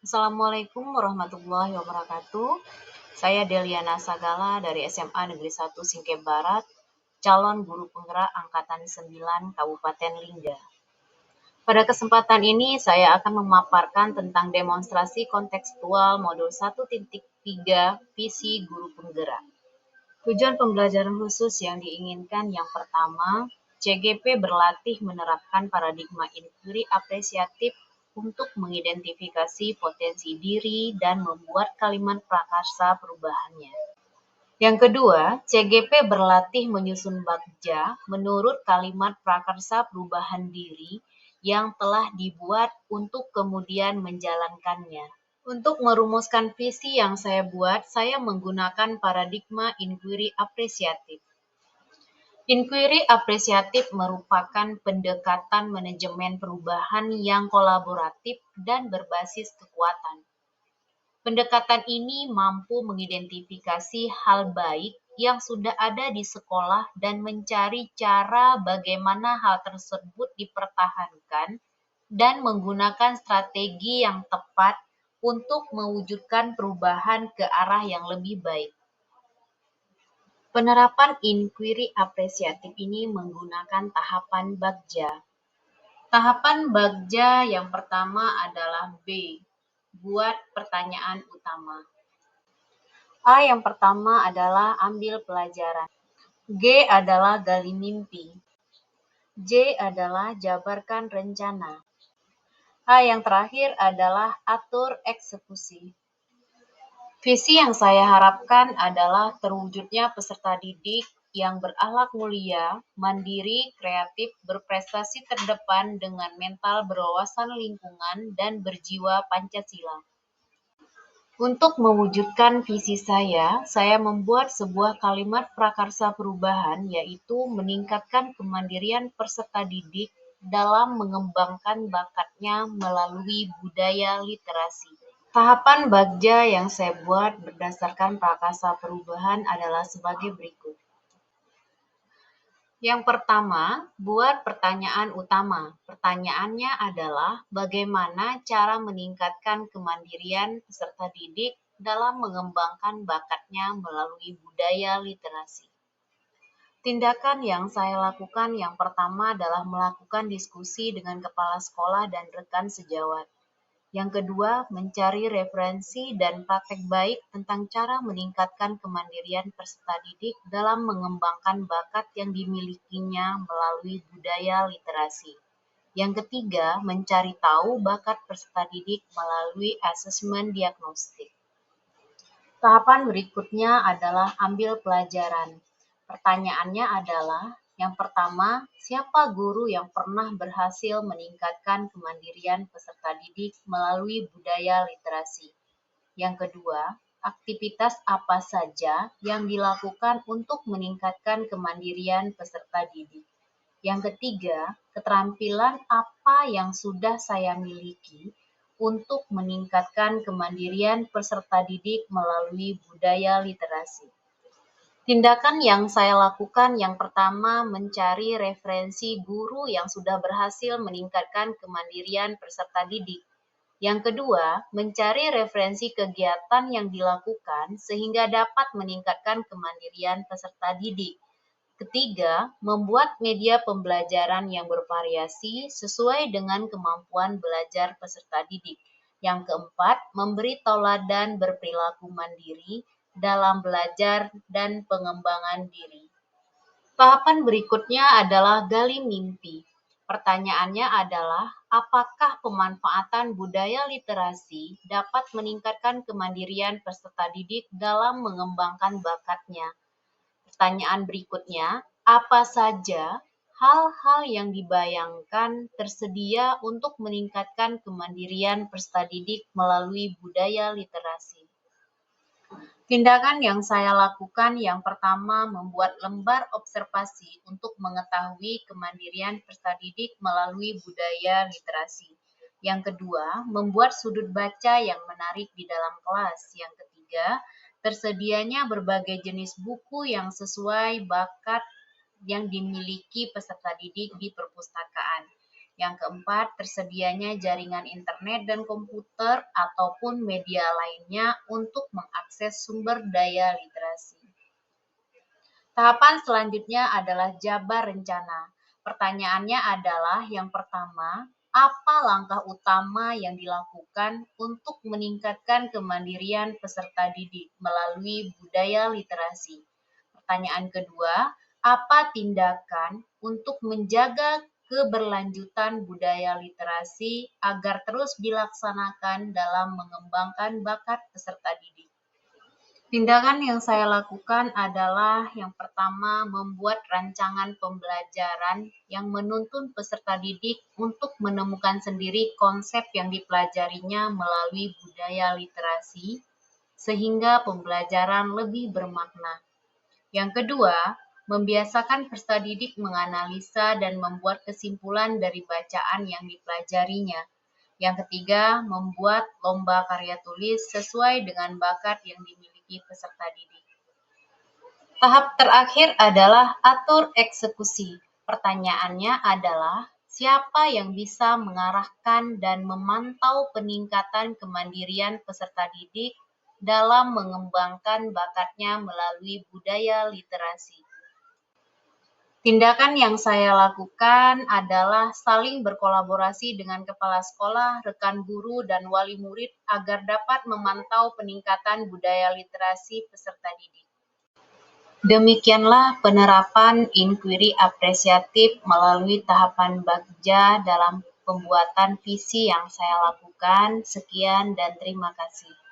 Assalamualaikum warahmatullahi wabarakatuh. Saya Deliana Sagala dari SMA Negeri 1 Singkep Barat, calon guru penggerak Angkatan 9 Kabupaten Lingga. Pada kesempatan ini saya akan memaparkan tentang demonstrasi kontekstual modul 1.3 visi guru penggerak. Tujuan pembelajaran khusus yang diinginkan yang pertama, CGP berlatih menerapkan paradigma inquiry apresiatif untuk mengidentifikasi potensi diri dan membuat kalimat prakarsa perubahannya. Yang kedua, CGP berlatih menyusun bagja menurut kalimat prakarsa perubahan diri yang telah dibuat untuk kemudian menjalankannya. Untuk merumuskan visi yang saya buat, saya menggunakan paradigma inquiry apresiatif. Inquiry apresiatif merupakan pendekatan manajemen perubahan yang kolaboratif dan berbasis kekuatan. Pendekatan ini mampu mengidentifikasi hal baik yang sudah ada di sekolah dan mencari cara bagaimana hal tersebut dipertahankan dan menggunakan strategi yang tepat untuk mewujudkan perubahan ke arah yang lebih baik. Penerapan inquiry apresiatif ini menggunakan tahapan bagja. Tahapan bagja yang pertama adalah B, buat pertanyaan utama. A yang pertama adalah ambil pelajaran. G adalah gali mimpi. J adalah jabarkan rencana. A yang terakhir adalah atur eksekusi. Visi yang saya harapkan adalah terwujudnya peserta didik yang berakhlak mulia, mandiri, kreatif, berprestasi terdepan dengan mental berwawasan lingkungan dan berjiwa Pancasila. Untuk mewujudkan visi saya membuat sebuah kalimat prakarsa perubahan, yaitu meningkatkan kemandirian peserta didik dalam mengembangkan bakatnya melalui budaya literasi. Tahapan bagja yang saya buat berdasarkan prakarsa perubahan adalah sebagai berikut. Yang pertama, buat pertanyaan utama. Pertanyaannya adalah bagaimana cara meningkatkan kemandirian peserta didik dalam mengembangkan bakatnya melalui budaya literasi. Tindakan yang saya lakukan yang pertama adalah melakukan diskusi dengan kepala sekolah dan rekan sejawat. Yang kedua, mencari referensi dan praktek baik tentang cara meningkatkan kemandirian peserta didik dalam mengembangkan bakat yang dimilikinya melalui budaya literasi. Yang ketiga, mencari tahu bakat peserta didik melalui asesmen diagnostik. Tahapan berikutnya adalah ambil pelajaran. Pertanyaannya adalah, yang pertama, siapa guru yang pernah berhasil meningkatkan kemandirian peserta didik melalui budaya literasi? Yang kedua, aktivitas apa saja yang dilakukan untuk meningkatkan kemandirian peserta didik? Yang ketiga, keterampilan apa yang sudah saya miliki untuk meningkatkan kemandirian peserta didik melalui budaya literasi? Tindakan yang saya lakukan yang pertama mencari referensi guru yang sudah berhasil meningkatkan kemandirian peserta didik. Yang kedua, mencari referensi kegiatan yang dilakukan sehingga dapat meningkatkan kemandirian peserta didik. Ketiga, membuat media pembelajaran yang bervariasi sesuai dengan kemampuan belajar peserta didik. Yang keempat, memberi tauladan berperilaku mandiri dalam belajar dan pengembangan diri. Tahapan berikutnya adalah gali mimpi. Pertanyaannya adalah, apakah pemanfaatan budaya literasi dapat meningkatkan kemandirian peserta didik dalam mengembangkan bakatnya? Pertanyaan berikutnya, apa saja hal-hal yang dibayangkan tersedia untuk meningkatkan kemandirian peserta didik melalui budaya literasi? Tindakan yang saya lakukan yang pertama membuat lembar observasi untuk mengetahui kemandirian peserta didik melalui budaya literasi. Yang kedua, membuat sudut baca yang menarik di dalam kelas. Yang ketiga, tersedianya berbagai jenis buku yang sesuai bakat yang dimiliki peserta didik di perpustakaan. Yang keempat, tersedianya jaringan internet dan komputer ataupun media lainnya untuk mengakses sumber daya literasi. Tahapan selanjutnya adalah jabar rencana. Pertanyaannya adalah yang pertama, apa langkah utama yang dilakukan untuk meningkatkan kemandirian peserta didik melalui budaya literasi? Pertanyaan kedua, apa tindakan untuk menjaga keberlanjutan budaya literasi agar terus dilaksanakan dalam mengembangkan bakat peserta didik? Tindakan yang saya lakukan adalah yang pertama membuat rancangan pembelajaran yang menuntun peserta didik untuk menemukan sendiri konsep yang dipelajarinya melalui budaya literasi, sehingga pembelajaran lebih bermakna. Yang kedua, membiasakan peserta didik menganalisa dan membuat kesimpulan dari bacaan yang dipelajarinya. Yang ketiga, membuat lomba karya tulis sesuai dengan bakat yang dimiliki peserta didik. Tahap terakhir adalah atur eksekusi. Pertanyaannya adalah, siapa yang bisa mengarahkan dan memantau peningkatan kemandirian peserta didik dalam mengembangkan bakatnya melalui budaya literasi? Tindakan yang saya lakukan adalah saling berkolaborasi dengan kepala sekolah, rekan guru, dan wali murid agar dapat memantau peningkatan budaya literasi peserta didik. Demikianlah penerapan inquiry apresiatif melalui tahapan Bagja dalam pembuatan visi yang saya lakukan. Sekian dan terima kasih.